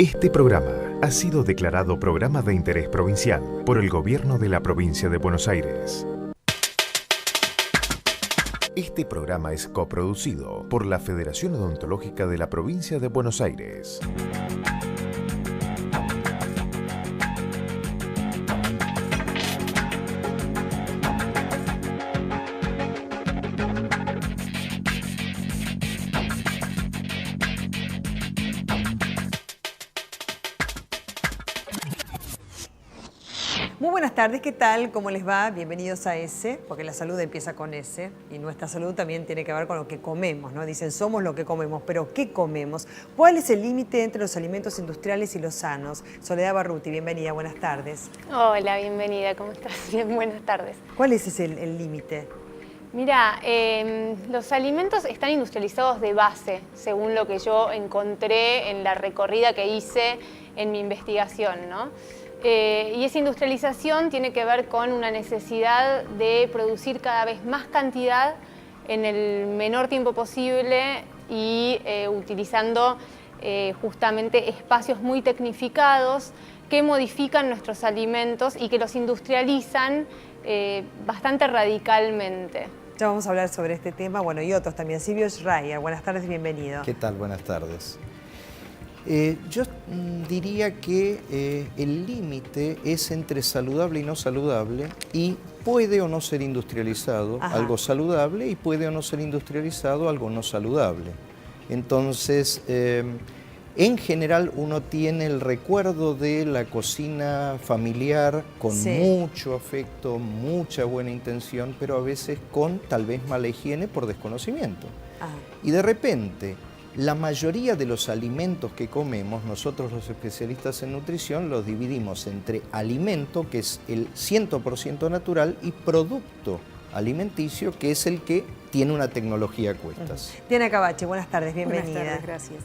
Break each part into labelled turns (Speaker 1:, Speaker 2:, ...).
Speaker 1: Este programa ha sido declarado Programa de Interés Provincial por el Gobierno de la Provincia de Buenos Aires. Este programa es coproducido por la Federación Odontológica de la Provincia de Buenos Aires.
Speaker 2: Muy buenas tardes, ¿qué tal? ¿Cómo les va? Bienvenidos a ESE, porque la salud empieza con ESE y nuestra salud también tiene que ver con lo que comemos, ¿no? Dicen, somos lo que comemos, pero ¿qué comemos? ¿Cuál es el límite entre los alimentos industriales y los sanos? Soledad Barruti, bienvenida, buenas tardes.
Speaker 3: Hola, bienvenida, ¿cómo estás? Bien, buenas tardes.
Speaker 2: ¿Cuál es el límite?
Speaker 3: Mira, los alimentos están industrializados de base, según lo que yo encontré en la recorrida que hice en mi investigación, ¿no? Y esa industrialización tiene que ver con una necesidad de producir cada vez más cantidad en el menor tiempo posible y utilizando justamente espacios muy tecnificados que modifican nuestros alimentos y que los industrializan bastante radicalmente.
Speaker 2: Ya vamos a hablar sobre este tema, bueno, y otros también. Silvio Schreier, buenas tardes, bienvenido.
Speaker 4: ¿Qué tal? Buenas tardes. Yo diría que el límite es entre saludable y no saludable y puede o no ser industrializado algo saludable y puede o no ser industrializado algo no saludable. Entonces, en general uno tiene el recuerdo de la cocina familiar con mucho afecto, mucha buena intención, pero a veces con tal vez mala higiene por desconocimiento. Y de repente, la mayoría de los alimentos que comemos, nosotros los especialistas en nutrición los dividimos entre alimento, que es el 100% natural, y producto alimenticio, que es el que tiene una tecnología a cuestas.
Speaker 2: Diana Cabache, buenas tardes, bienvenida.
Speaker 5: Buenas tardes, gracias.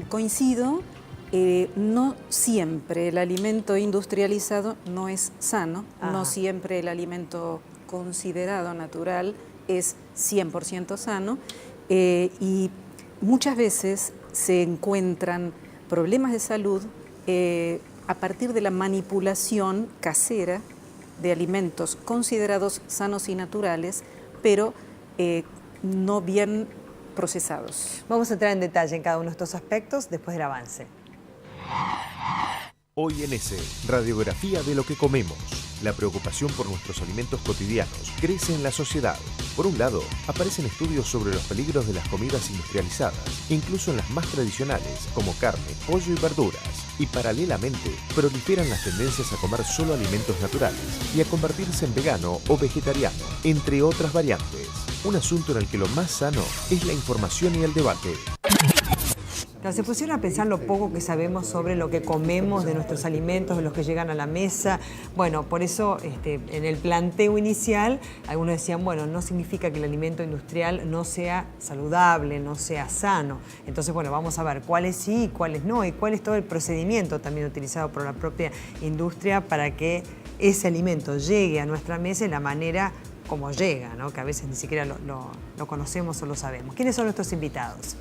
Speaker 5: Coincido, no siempre el alimento industrializado no es sano, no siempre el alimento considerado natural es 100% sano y muchas veces se encuentran problemas de salud a partir de la manipulación casera de alimentos considerados sanos y naturales, pero no bien procesados.
Speaker 2: Vamos a entrar en detalle en cada uno de estos aspectos después del avance.
Speaker 1: Hoy en ESE, radiografía de lo que comemos. La preocupación por nuestros alimentos cotidianos crece en la sociedad. Por un lado, aparecen estudios sobre los peligros de las comidas industrializadas, incluso en las más tradicionales, como carne, pollo y verduras. Y paralelamente, proliferan las tendencias a comer solo alimentos naturales y a convertirse en vegano o vegetariano, entre otras variantes. Un asunto en el que lo más sano es la información y el debate.
Speaker 2: Se pusieron a pensar lo poco que sabemos sobre lo que comemos, de nuestros alimentos, de los que llegan a la mesa. Bueno, por eso en el planteo inicial, algunos decían, bueno, no significa que el alimento industrial no sea saludable, no sea sano. Entonces, bueno, vamos a ver cuáles sí y cuáles no, y cuál es todo el procedimiento también utilizado por la propia industria para que ese alimento llegue a nuestra mesa de la manera como llega, ¿no? Que a veces ni siquiera lo conocemos o lo sabemos. ¿Quiénes son nuestros invitados?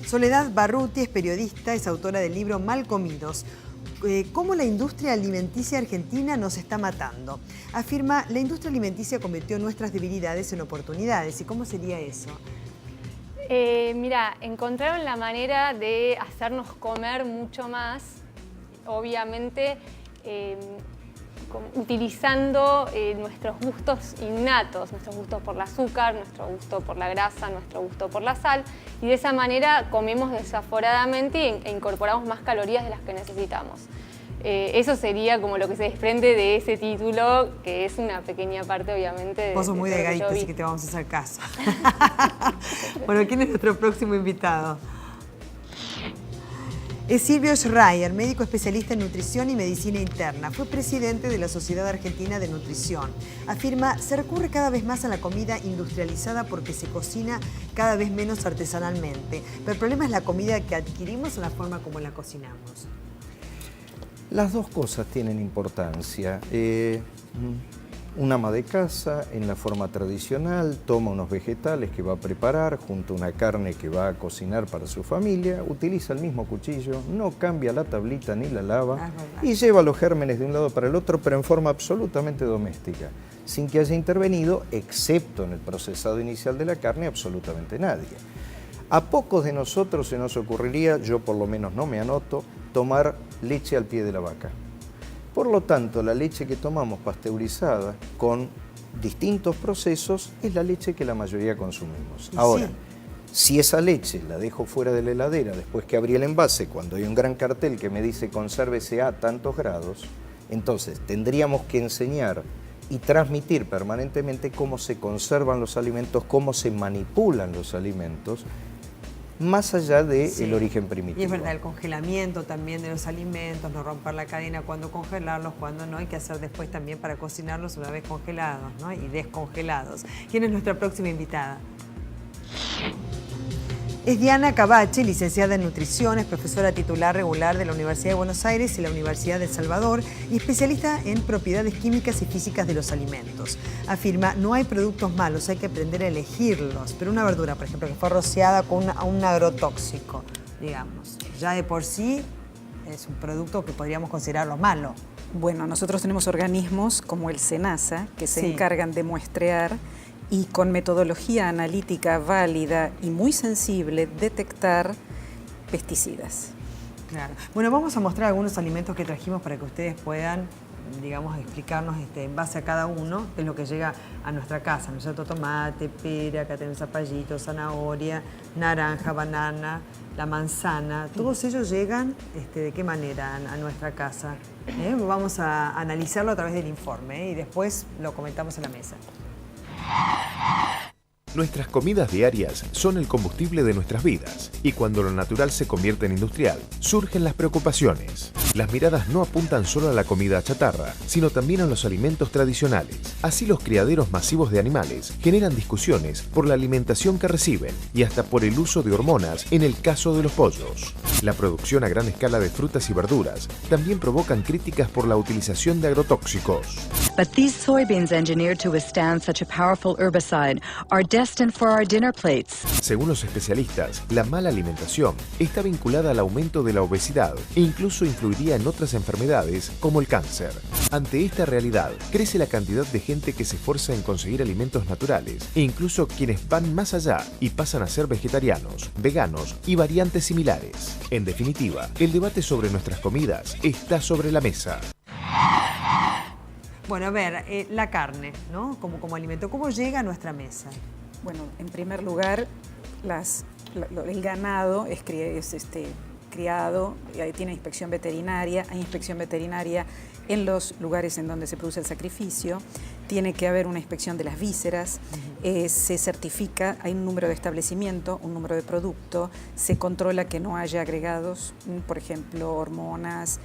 Speaker 2: Soledad Barruti es periodista, es autora del libro Mal Comidos, cómo la industria alimenticia argentina nos está matando. Afirma, la industria alimenticia convirtió nuestras debilidades en oportunidades. ¿Y cómo sería eso?
Speaker 3: Mira, encontraron la manera de hacernos comer mucho más, obviamente, utilizando nuestros gustos innatos, nuestros gustos por el azúcar, nuestro gusto por la grasa, nuestro gusto por la sal, y de esa manera comemos desaforadamente e incorporamos más calorías de las que necesitamos. Eso sería como lo que se desprende de ese título, que es una pequeña parte, obviamente.
Speaker 2: Vos sos muy delgadita, así que te vamos a hacer caso. Bueno, ¿quién es nuestro próximo invitado? Es Silvio Schreier, médico especialista en nutrición y medicina interna. Fue presidente de la Sociedad Argentina de Nutrición. Afirma, se recurre cada vez más a la comida industrializada porque se cocina cada vez menos artesanalmente. Pero el problema es la comida que adquirimos o la forma como la cocinamos.
Speaker 4: Las dos cosas tienen importancia. Un ama de casa, en la forma tradicional, toma unos vegetales que va a preparar junto a una carne que va a cocinar para su familia, utiliza el mismo cuchillo, no cambia la tablita ni la lava y lleva los gérmenes de un lado para el otro, pero en forma absolutamente doméstica, sin que haya intervenido, excepto en el procesado inicial de la carne, absolutamente nadie. A pocos de nosotros se nos ocurriría, yo por lo menos no me anoto, tomar leche al pie de la vaca. Por lo tanto, la leche que tomamos pasteurizada con distintos procesos es la leche que la mayoría consumimos. Ahora, si esa leche la dejo fuera de la heladera después que abrí el envase, cuando hay un gran cartel que me dice consérvese a tantos grados, entonces tendríamos que enseñar y transmitir permanentemente cómo se conservan los alimentos, cómo se manipulan los alimentos, más allá del origen primitivo.
Speaker 2: Y es verdad, el congelamiento también de los alimentos, no romper la cadena, cuándo congelarlos, cuándo no, hay que hacer después también para cocinarlos una vez congelados, ¿no? Y descongelados. ¿Quién es nuestra próxima invitada? Es Diana Cavache, licenciada en nutrición, es profesora titular regular de la Universidad de Buenos Aires y la Universidad de El Salvador y especialista en propiedades químicas y físicas de los alimentos. Afirma, no hay productos malos, hay que aprender a elegirlos. Pero una verdura, por ejemplo, que fue rociada con un agrotóxico, digamos, ya de por sí es un producto que podríamos considerarlo malo.
Speaker 5: Bueno, nosotros tenemos organismos como el SENASA que se encargan de muestrear y con metodología analítica válida y muy sensible detectar pesticidas.
Speaker 2: Claro. Bueno, vamos a mostrar algunos alimentos que trajimos para que ustedes puedan, digamos, explicarnos en base a cada uno qué es lo que llega a nuestra casa, ¿no es cierto? Tomate, pera, acá tenemos zapallito, zanahoria, naranja, banana, la manzana. Todos ellos llegan, ¿de qué manera a nuestra casa? Vamos a analizarlo a través del informe y después lo comentamos en la mesa.
Speaker 1: Nuestras comidas diarias son el combustible de nuestras vidas y cuando lo natural se convierte en industrial, surgen las preocupaciones. Las miradas no apuntan solo a la comida chatarra, sino también a los alimentos tradicionales. Así los criaderos masivos de animales generan discusiones por la alimentación que reciben y hasta por el uso de hormonas en el caso de los pollos. La producción a gran escala de frutas y verduras también provocan críticas por la utilización de agrotóxicos.
Speaker 6: But these soybeans engineered to withstand such a powerful herbicide are destined for our dinner plates.
Speaker 1: Según los especialistas, la mala alimentación está vinculada al aumento de la obesidad e incluso influiría en otras enfermedades como el cáncer. Ante esta realidad, crece la cantidad de gente que se esfuerza en conseguir alimentos naturales e incluso quienes van más allá y pasan a ser vegetarianos, veganos y variantes similares. En definitiva, el debate sobre nuestras comidas está sobre la mesa.
Speaker 2: Bueno, a ver, la carne, ¿no? Como alimento, ¿cómo llega a nuestra mesa?
Speaker 5: Bueno, en primer lugar, el ganado es criado, tiene inspección veterinaria, hay inspección veterinaria en los lugares en donde se produce el sacrificio, tiene que haber una inspección de las vísceras, se certifica, hay un número de establecimiento, un número de producto, se controla que no haya agregados, por ejemplo, hormonas,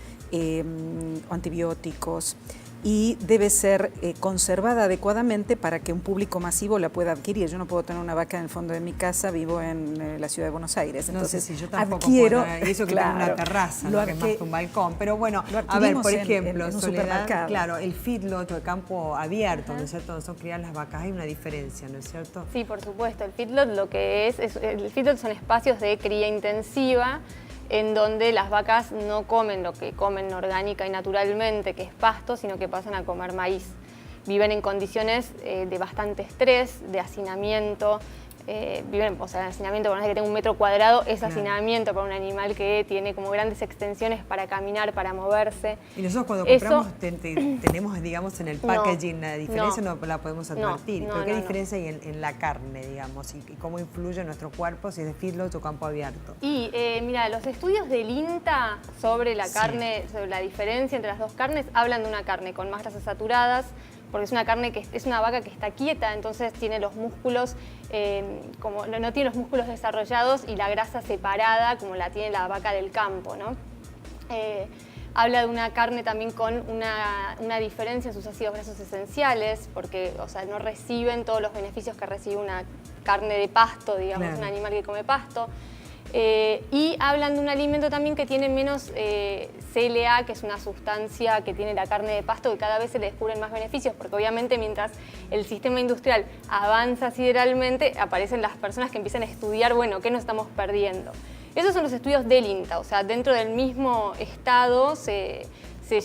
Speaker 5: antibióticos, y debe ser conservada adecuadamente para que un público masivo la pueda adquirir. Yo no puedo tener una vaca en el fondo de mi casa, vivo en la ciudad de Buenos Aires. Entonces,
Speaker 2: no sé si yo tampoco
Speaker 5: adquiero,
Speaker 2: puedo, y eso que tengo una terraza, ¿no? Que es más que un balcón. Pero bueno, a ver, por ejemplo,
Speaker 5: en un
Speaker 2: Soledad,
Speaker 5: supermercado.
Speaker 2: Claro, el feedlot o el campo abierto, ¿no es cierto? Donde son criadas las vacas, hay una diferencia, ¿no es cierto?
Speaker 3: Sí, por supuesto. El feedlot el feedlot son espacios de cría intensiva en donde las vacas no comen lo que comen orgánica y naturalmente, que es pasto, sino que pasan a comer maíz. Viven en condiciones de bastante estrés, de hacinamiento. Hacinamiento, por más que tenga 1 metro cuadrado, es hacinamiento para un animal que tiene como grandes extensiones para caminar, para moverse.
Speaker 2: Y nosotros cuando compramos tenemos, digamos, en el packaging la diferencia, no la podemos advertir. ¿Pero qué diferencia hay en la carne, digamos? ¿Y cómo influye en nuestro cuerpo si es de feedlot o campo abierto?
Speaker 3: Y mira, los estudios del INTA sobre la carne, sobre la diferencia entre las dos carnes, hablan de una carne con más grasas saturadas, porque es una carne que es una vaca que está quieta, entonces tiene los músculos, no tiene los músculos desarrollados y la grasa separada como la tiene la vaca del campo, ¿no? Habla de una carne también con una diferencia en sus ácidos grasos esenciales, porque no reciben todos los beneficios que recibe una carne de pasto, digamos, un animal que come pasto. Y hablan de un alimento también que tiene menos CLA, que es una sustancia que tiene la carne de pasto, que cada vez se le descubren más beneficios, porque obviamente mientras el sistema industrial avanza sideralmente, aparecen las personas que empiezan a estudiar, bueno, ¿qué nos estamos perdiendo? Esos son los estudios del INTA, o sea, dentro del mismo estado se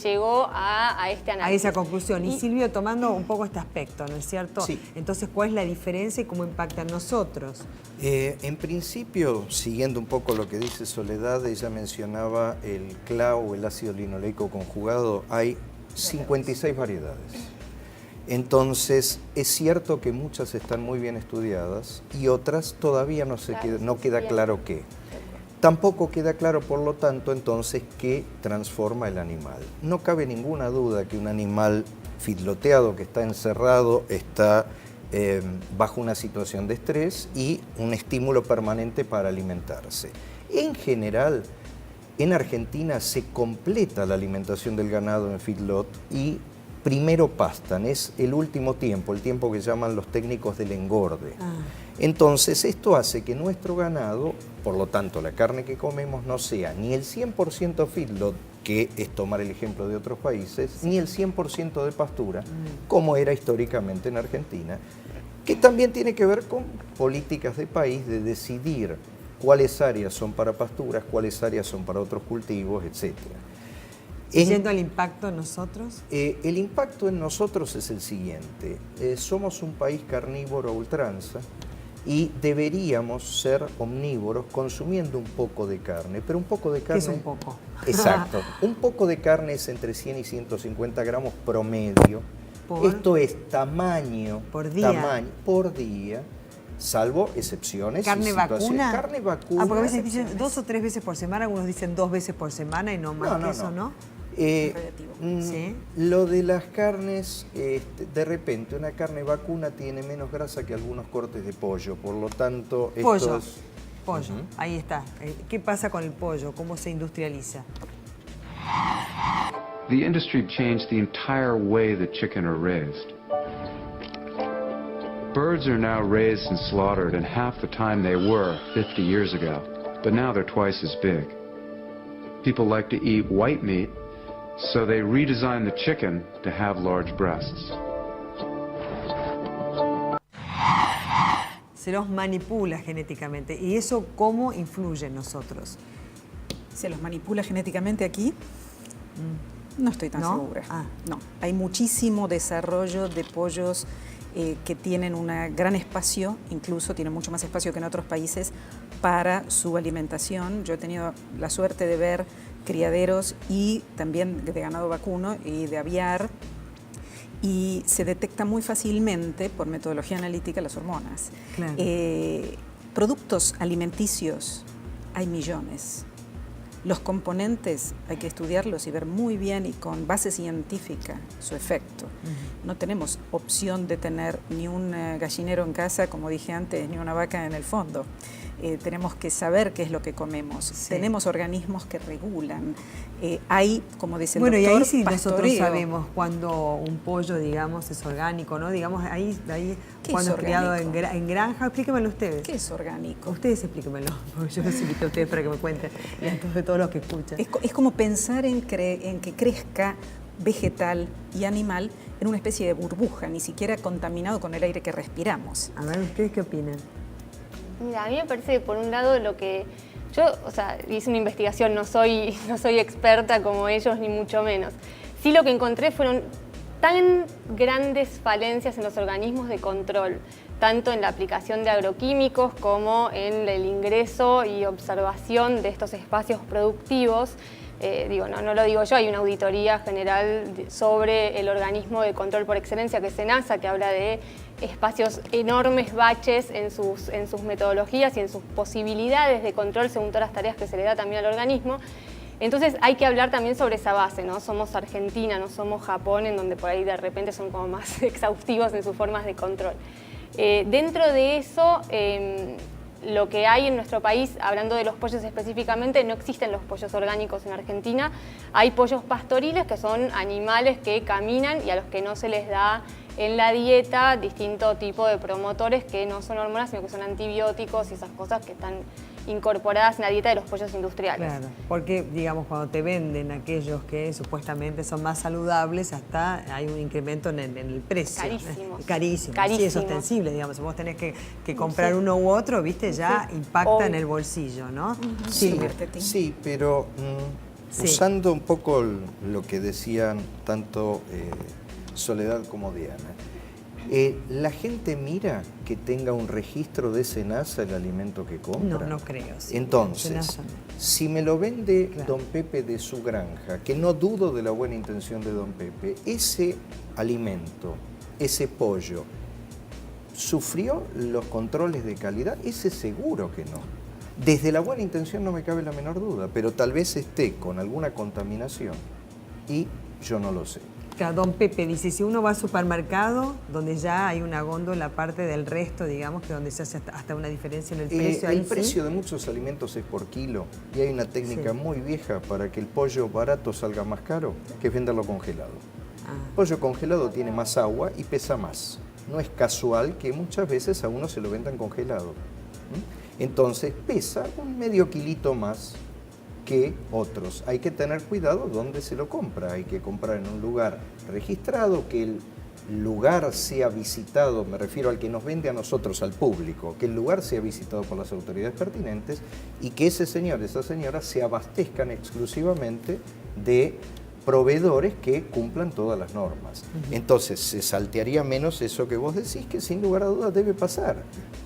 Speaker 3: llegó a este análisis.
Speaker 2: A esa conclusión. Y Silvio, tomando un poco este aspecto, ¿no es cierto?
Speaker 4: Sí.
Speaker 2: Entonces, ¿cuál es la diferencia y cómo impacta en nosotros?
Speaker 4: En principio, siguiendo un poco lo que dice Soledad, ella mencionaba el CLA o el ácido linoleico conjugado, hay 56 variedades. Entonces, es cierto que muchas están muy bien estudiadas y otras todavía no queda claro qué. Tampoco queda claro, por lo tanto, entonces, qué transforma el animal. No cabe ninguna duda que un animal feedloteado que está encerrado está bajo una situación de estrés y un estímulo permanente para alimentarse. En general, en Argentina se completa la alimentación del ganado en feedlot y primero pastan, es el último tiempo, el tiempo que llaman los técnicos del engorde. Entonces, esto hace que nuestro ganado, por lo tanto, la carne que comemos no sea ni el 100% feedlot, que es tomar el ejemplo de otros países, ni el 100% de pastura, como era históricamente en Argentina, que también tiene que ver con políticas de país de decidir cuáles áreas son para pasturas, cuáles áreas son para otros cultivos, etc.
Speaker 2: ¿Yendo al impacto en nosotros?
Speaker 4: El impacto en nosotros es el siguiente. Somos un país carnívoro a ultranza y deberíamos ser omnívoros consumiendo un poco de carne, pero un poco de carne...
Speaker 2: ¿Qué es un poco?
Speaker 4: Exacto. Un poco de carne es entre 100 y 150 gramos promedio. Esto es tamaño
Speaker 2: por día.
Speaker 4: Por día, salvo excepciones.
Speaker 2: ¿Carne vacuna?
Speaker 4: Carne vacuna.
Speaker 2: Porque a veces dicen 2 o 3 veces por semana, algunos dicen 2 veces por semana y no más que eso, ¿no?
Speaker 5: ¿Sí?
Speaker 4: Lo de las carnes, de repente una carne vacuna tiene menos grasa que algunos cortes de pollo, por lo tanto...
Speaker 2: Pollo, ahí está. ¿Qué pasa con el pollo? ¿Cómo se industrializa?
Speaker 7: The industry changed the entire way that chicken are raised. Birds are now raised and slaughtered in half the time they were 50 years ago, but now they're twice as big. People like to eat white meat, so they redesigned the chicken to have large breasts.
Speaker 2: Se los manipula genéticamente. ¿Y eso cómo influye en nosotros?
Speaker 5: ¿Se los manipula genéticamente aquí? No estoy tan segura. No, hay muchísimo desarrollo de pollos que tienen un gran espacio, incluso tienen mucho más espacio que en otros países, para su alimentación. Yo he tenido la suerte de ver criaderos y también de ganado vacuno y de aviar, y se detecta muy fácilmente por metodología analítica las hormonas.
Speaker 2: Claro.
Speaker 5: Productos alimenticios, hay millones. Los componentes hay que estudiarlos y ver muy bien y con base científica su efecto. No tenemos opción de tener ni un gallinero en casa, como dije antes, ni una vaca en el fondo. Tenemos que saber qué es lo que comemos. Sí. Tenemos organismos que regulan. Hay, como dice el doctor,
Speaker 2: y ahí sí
Speaker 5: pastoreo.
Speaker 2: Nosotros sabemos cuando un pollo, digamos, es orgánico, ¿no? Digamos, ahí cuando es criado en granja. Explíquemelo ustedes.
Speaker 5: ¿Qué es orgánico?
Speaker 2: Ustedes explíquemelo, porque yo les invito a ustedes para que me cuenten, y entonces todos los que escuchan.
Speaker 5: Es como pensar en que crezca vegetal y animal en una especie de burbuja, ni siquiera contaminado con el aire que respiramos.
Speaker 2: A ver, ¿ustedes qué opinan?
Speaker 3: Mira, a mí me parece que por un lado lo que... Yo, hice una investigación, no soy experta como ellos, ni mucho menos. Sí, lo que encontré fueron tan grandes falencias en los organismos de control, tanto en la aplicación de agroquímicos como en el ingreso y observación de estos espacios productivos. No lo digo yo, hay una auditoría general sobre el organismo de control por excelencia, que es SENASA, que habla de espacios enormes, baches en sus metodologías y en sus posibilidades de control según todas las tareas que se le da también al organismo. Entonces hay que hablar también sobre esa base, ¿no? Somos Argentina, no somos Japón, en donde por ahí de repente son como más exhaustivos en sus formas de control. Dentro de eso, lo que hay en nuestro país, hablando de los pollos específicamente, no existen los pollos orgánicos en Argentina. Hay pollos pastoriles, que son animales que caminan y a los que no se les da en la dieta distinto tipo de promotores que no son hormonas, sino que son antibióticos y esas cosas que están incorporadas en la dieta de los pollos industriales.
Speaker 2: Claro, porque digamos cuando te venden aquellos que supuestamente son más saludables, hasta hay un incremento en el precio.
Speaker 3: Carísimos.
Speaker 2: Carísimo. Sí, es
Speaker 3: Carísimos.
Speaker 2: ostensible, digamos. Si vos tenés que comprar uno u otro, viste, ya impacta en el bolsillo, ¿no?
Speaker 4: Sí,
Speaker 2: Sí.
Speaker 4: sí, pero usando un poco lo que decían tanto Soledad como Diana, ¿la gente mira que tenga un registro de SENASA el alimento que compra?
Speaker 2: No creo. Sí.
Speaker 4: Entonces,
Speaker 2: SENASA no.
Speaker 4: si me lo vende don Pepe de su granja, que no dudo de la buena intención de don Pepe, ese alimento, ese pollo, ¿sufrió los controles de calidad? Ese seguro que no. Desde la buena intención no me cabe la menor duda, pero tal vez esté con alguna contaminación y yo no lo sé.
Speaker 2: Claro, don Pepe dice, si uno va al supermercado, donde ya hay una góndola aparte del resto, digamos, que donde se hace hasta una diferencia en el precio.
Speaker 4: El precio de muchos alimentos es por kilo y hay una técnica muy vieja para que el pollo barato salga más caro, que es venderlo congelado. El pollo congelado tiene más agua y pesa más. No es casual que muchas veces a uno se lo vendan congelado. Entonces pesa un medio kilito más que otros. Hay que tener cuidado dónde se lo compra. Hay que comprar en un lugar registrado, que el lugar sea visitado, me refiero al que nos vende a nosotros, al público, que el lugar sea visitado por las autoridades pertinentes y que ese señor, esa señora se abastezcan exclusivamente de proveedores que cumplan todas las normas. Entonces se saltearía menos eso que vos decís, que sin lugar a dudas debe pasar.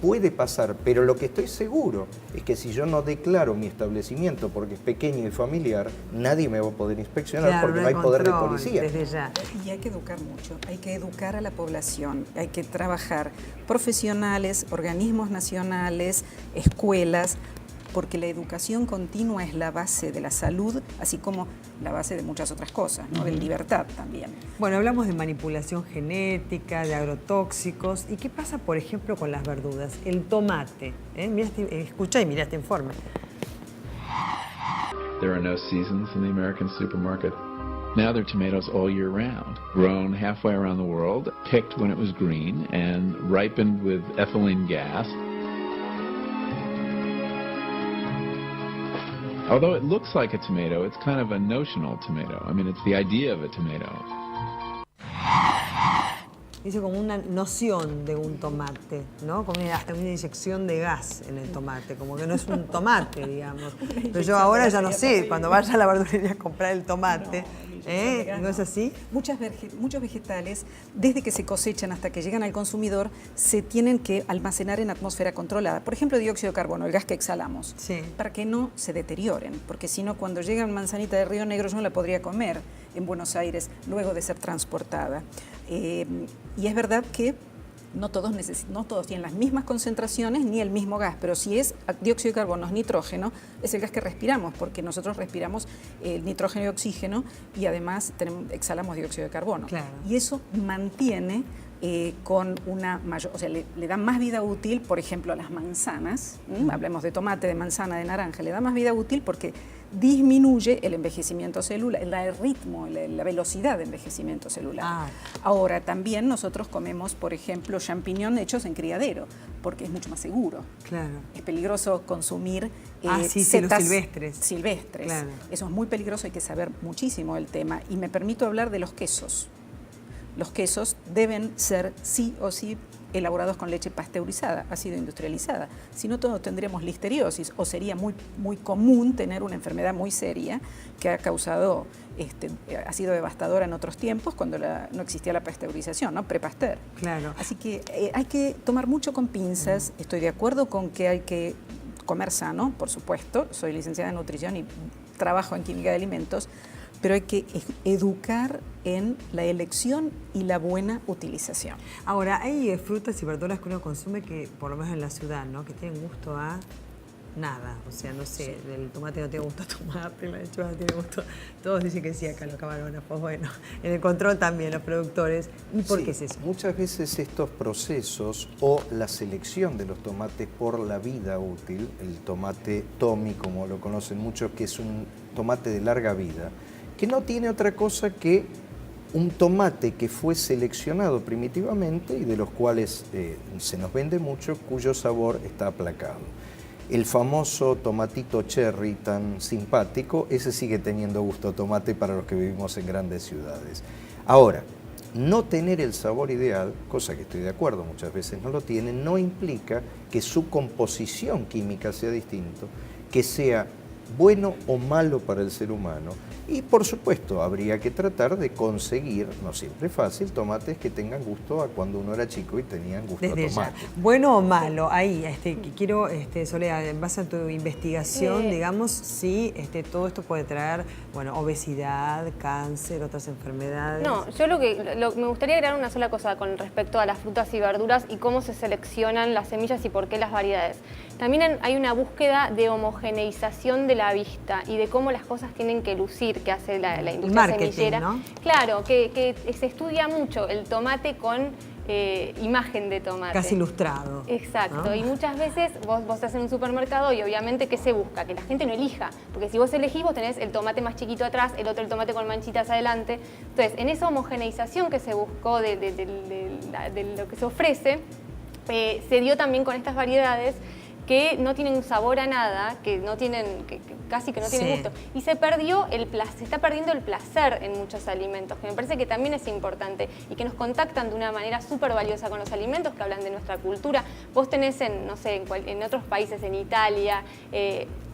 Speaker 4: Puede pasar, pero lo que estoy seguro es que si yo no declaro mi establecimiento porque es pequeño y familiar, nadie me va a poder inspeccionar porque no hay poder de policía.
Speaker 2: Desde ya.
Speaker 5: Y hay que educar mucho, hay que educar a la población, hay que trabajar profesionales, organismos nacionales, escuelas, porque la educación continua es la base de la salud, así como la base de muchas otras cosas, ¿no? De libertad también.
Speaker 2: Bueno, hablamos de manipulación genética, de agrotóxicos. ¿Y qué pasa, por ejemplo, con las verduras? El tomate. Escucha y mira este informe.
Speaker 8: There are no seasons in the American supermarket. Now there are tomatoes all year round, grown halfway around the world, picked when it was green, and ripened with ethylene gas. Although it looks like a tomato, it's kind of a notional tomato. I mean, it's the idea of a tomato.
Speaker 2: Dice como una noción de un tomate, ¿no? Como hasta una inyección de gas en el tomate, como que no es un tomate, digamos. Pero yo ahora ya no sé, cuando vaya a la verdulería a comprar el tomate, ¿no es así?
Speaker 5: Muchos vegetales, desde que se cosechan hasta que llegan al consumidor, se tienen que almacenar en atmósfera controlada. Por ejemplo, dióxido de carbono, el gas que exhalamos, para que no se deterioren, porque si no, cuando llega manzanita de Río Negro yo no la podría comer en Buenos Aires luego de ser transportada. Y es verdad que no todos tienen las mismas concentraciones ni el mismo gas, pero si es dióxido de carbono, es nitrógeno, es el gas que respiramos, porque nosotros respiramos nitrógeno y oxígeno y además exhalamos dióxido de carbono.
Speaker 2: Claro.
Speaker 5: Y eso mantiene con una mayor, o sea, le da más vida útil, por ejemplo, a las manzanas, hablemos de tomate, de manzana, de naranja, le da más vida útil porque disminuye el envejecimiento celular, el ritmo, la velocidad de envejecimiento celular. Ahora, también nosotros comemos, por ejemplo, champiñón hechos en criadero, porque es mucho más seguro.
Speaker 2: Claro.
Speaker 5: Es peligroso consumir
Speaker 2: setas silvestres.
Speaker 5: Claro. Eso es muy peligroso, hay que saber muchísimo del tema. Y me permito hablar de los quesos. Los quesos deben ser sí o sí elaborados con leche pasteurizada, ácido industrializada. Si no, todos tendríamos listeriosis o sería muy, muy común tener una enfermedad muy seria que ha causado, ha sido devastadora en otros tiempos cuando no existía la pasteurización, ¿no? Pre-Pasteur.
Speaker 2: Claro.
Speaker 5: Así que hay que tomar mucho con pinzas. Estoy de acuerdo con que hay que comer sano, por supuesto. Soy licenciada en nutrición y trabajo en química de alimentos, pero hay que educar en la elección y la buena utilización.
Speaker 2: Ahora, hay frutas y verduras que uno consume que, por lo menos en la ciudad, ¿no? Que tienen gusto a nada. O sea, no sé, el tomate no tiene gusto a tomate, la lechuga no tiene gusto. Todos dicen que sí acá los camarógrafos. Bueno, en el control también, los productores. ¿Y por qué es eso?
Speaker 4: Muchas veces estos procesos o la selección de los tomates por la vida útil, el tomate Tommy, como lo conocen muchos, que es un tomate de larga vida, que no tiene otra cosa que un tomate que fue seleccionado primitivamente y de los cuales se nos vende mucho, cuyo sabor está aplacado. El famoso tomatito cherry tan simpático, ese sigue teniendo gusto a tomate para los que vivimos en grandes ciudades. Ahora, no tener el sabor ideal, cosa que estoy de acuerdo, muchas veces no lo tiene, no implica que su composición química sea distinto, que sea bueno o malo para el ser humano. Y por supuesto habría que tratar de conseguir, no siempre fácil, tomates que tengan gusto a cuando uno era chico y tenían gusto
Speaker 2: Desde
Speaker 4: a tomate.
Speaker 2: Ya. Bueno o malo, ahí, quiero, Soledad, en base a tu investigación, digamos, sí, todo esto puede traer, bueno, obesidad, cáncer, otras enfermedades.
Speaker 3: No, yo me gustaría agregar una sola cosa con respecto a las frutas y verduras y cómo se seleccionan las semillas y por qué las variedades. También hay una búsqueda de homogeneización de la vista y de cómo las cosas tienen que lucir, que hace la industria semillera.
Speaker 2: ¿No?
Speaker 3: Claro, que se estudia mucho el tomate con imagen de tomate.
Speaker 2: Casi ilustrado.
Speaker 3: Exacto,
Speaker 2: ¿no?
Speaker 3: y muchas veces vos estás en un supermercado y obviamente ¿qué se busca? Que la gente no elija, porque si vos elegís vos tenés el tomate más chiquito atrás, el otro el tomate con manchitas adelante. Entonces, en esa homogeneización que se buscó de lo que se ofrece, se dio también con estas variedades que no tienen sabor a nada, que casi que no tienen gusto. Y se está perdiendo el placer en muchos alimentos, que me parece que también es importante y que nos contactan de una manera súper valiosa con los alimentos, que hablan de nuestra cultura. Vos tenés en otros países, en Italia,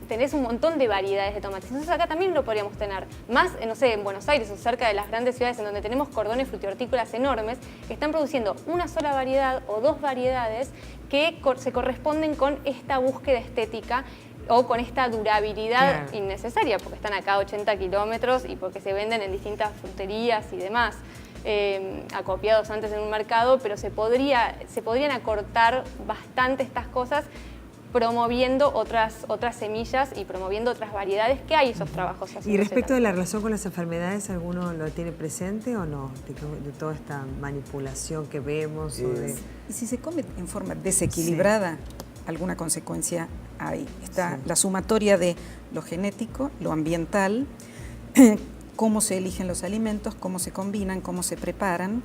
Speaker 3: tenés un montón de variedades de tomates. Entonces acá también lo podríamos tener. Más, en Buenos Aires o cerca de las grandes ciudades en donde tenemos cordones frutihortícolas enormes que están produciendo una sola variedad o dos variedades que se corresponden con esta búsqueda estética o con esta durabilidad innecesaria, porque están acá a 80 kilómetros y porque se venden en distintas fruterías y demás. Acopiados antes en un mercado, pero se podrían acortar bastante estas cosas promoviendo otras semillas y promoviendo otras variedades, que hay esos trabajos.
Speaker 2: Y respecto de la relación con las enfermedades, ¿alguno lo tiene presente o no? De toda esta manipulación que vemos.
Speaker 5: Y si se come en forma desequilibrada, alguna consecuencia hay. Está la sumatoria de lo genético, lo ambiental, cómo se eligen los alimentos, cómo se combinan, cómo se preparan.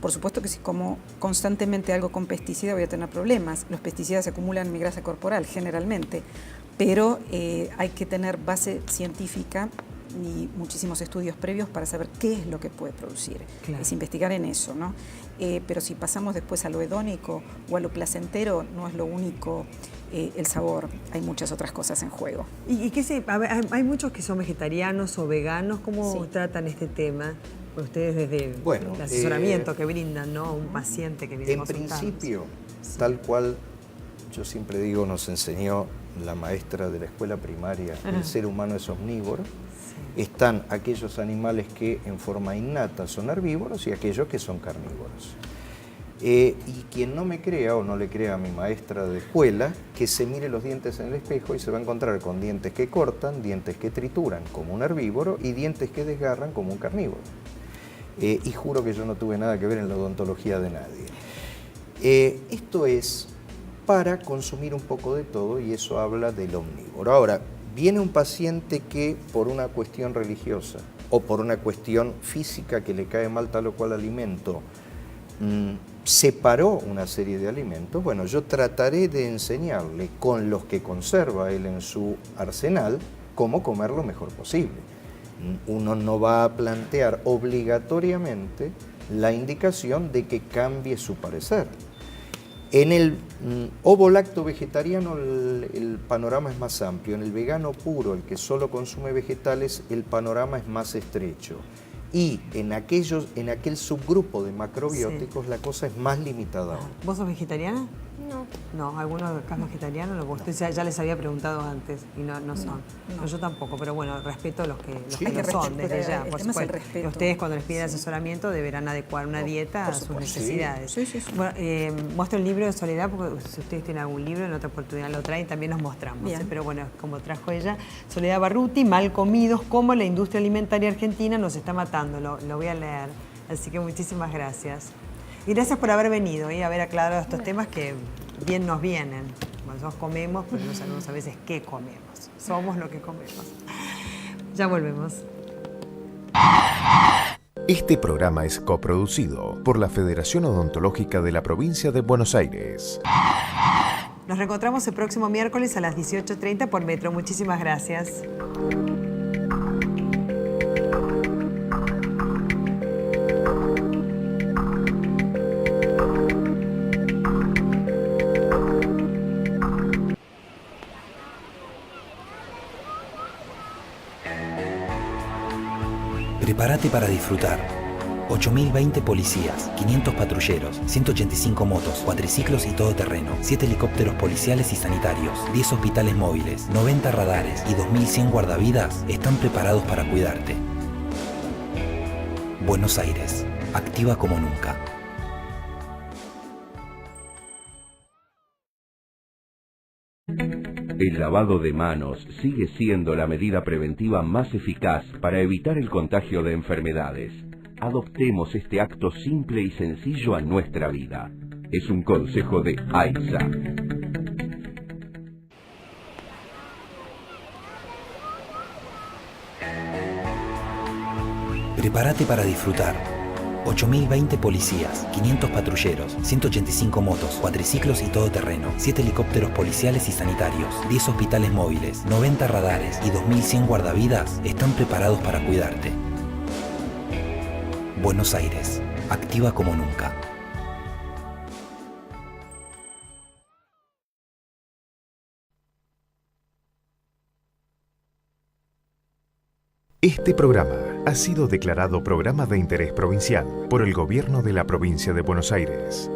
Speaker 5: Por supuesto que si como constantemente algo con pesticida voy a tener problemas. Los pesticidas se acumulan en mi grasa corporal generalmente, pero hay que tener base científica y muchísimos estudios previos para saber qué es lo que puede producir. Claro. Es investigar en eso, ¿no? Pero si pasamos después a lo hedónico o a lo placentero, no es lo único el sabor, hay muchas otras cosas en juego.
Speaker 2: ¿Y hay muchos que son vegetarianos o veganos? ¿Cómo tratan este tema? Ustedes desde el asesoramiento que brindan, ¿no? Un paciente que viene a consultarnos.
Speaker 4: En principio, tal cual yo siempre digo, nos enseñó la maestra de la escuela primaria, el ser humano es omnívoro. Están aquellos animales que en forma innata son herbívoros y aquellos que son carnívoros. Y quien no me crea o no le crea a mi maestra de escuela, que se mire los dientes en el espejo y se va a encontrar con dientes que cortan, dientes que trituran como un herbívoro y dientes que desgarran como un carnívoro. Y juro que yo no tuve nada que ver en la odontología de nadie. Esto es para consumir un poco de todo y eso habla del omnívoro. Ahora, viene un paciente que por una cuestión religiosa o por una cuestión física que le cae mal tal o cual alimento, separó una serie de alimentos. Bueno, yo trataré de enseñarle con los que conserva él en su arsenal cómo comer lo mejor posible. Uno no va a plantear obligatoriamente la indicación de que cambie su parecer. En el ovo-lacto vegetariano el panorama es más amplio, en el vegano puro, el que solo consume vegetales, el panorama es más estrecho. Y en aquel subgrupo de macrobióticos la cosa es más limitada.
Speaker 2: ¿Vos sos vegetariana?
Speaker 3: No.
Speaker 2: No, algunos acá vegetarianos, ya les había preguntado antes y no son. No, yo tampoco, pero bueno, respeto a los que no son desde ya, por supuesto. Ustedes cuando les piden asesoramiento deberán adecuar una dieta a sus necesidades. Sí. Bueno, muestro el libro de Soledad, porque si ustedes tienen algún libro, en otra oportunidad lo traen, también nos mostramos. Pero bueno, como trajo ella, Soledad Barruti, Mal comidos, cómo la industria alimentaria argentina nos está matando. Lo voy a leer, así que muchísimas gracias. Y gracias por haber venido y haber aclarado estos temas que bien nos vienen. Nosotros comemos, pero no sabemos a veces qué comemos. Somos lo que comemos. Ya volvemos.
Speaker 1: Este programa es coproducido por la Federación Odontológica de la Provincia de Buenos Aires.
Speaker 2: Nos reencontramos el próximo miércoles a las 18:30 por Metro. Muchísimas gracias.
Speaker 9: Prepárate para disfrutar. 8.020 policías, 500 patrulleros, 185 motos, cuatriciclos y todoterreno, 7 helicópteros policiales y sanitarios, 10 hospitales móviles, 90 radares y 2.100 guardavidas están preparados para cuidarte. Buenos Aires, activa como nunca.
Speaker 10: El lavado de manos sigue siendo la medida preventiva más eficaz para evitar el contagio de enfermedades. Adoptemos este acto simple y sencillo a nuestra vida. Es un consejo de AISA.
Speaker 9: Prepárate para disfrutar. 8.020 policías, 500 patrulleros, 185 motos, cuatriciclos y todoterreno, 7 helicópteros policiales y sanitarios, 10 hospitales móviles, 90 radares y 2.100 guardavidas están preparados para cuidarte. Buenos Aires, activa como nunca.
Speaker 1: Este programa ha sido declarado Programa de Interés Provincial por el Gobierno de la Provincia de Buenos Aires.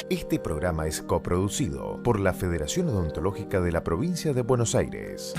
Speaker 1: Este programa es coproducido por la Federación Odontológica de la Provincia de Buenos Aires.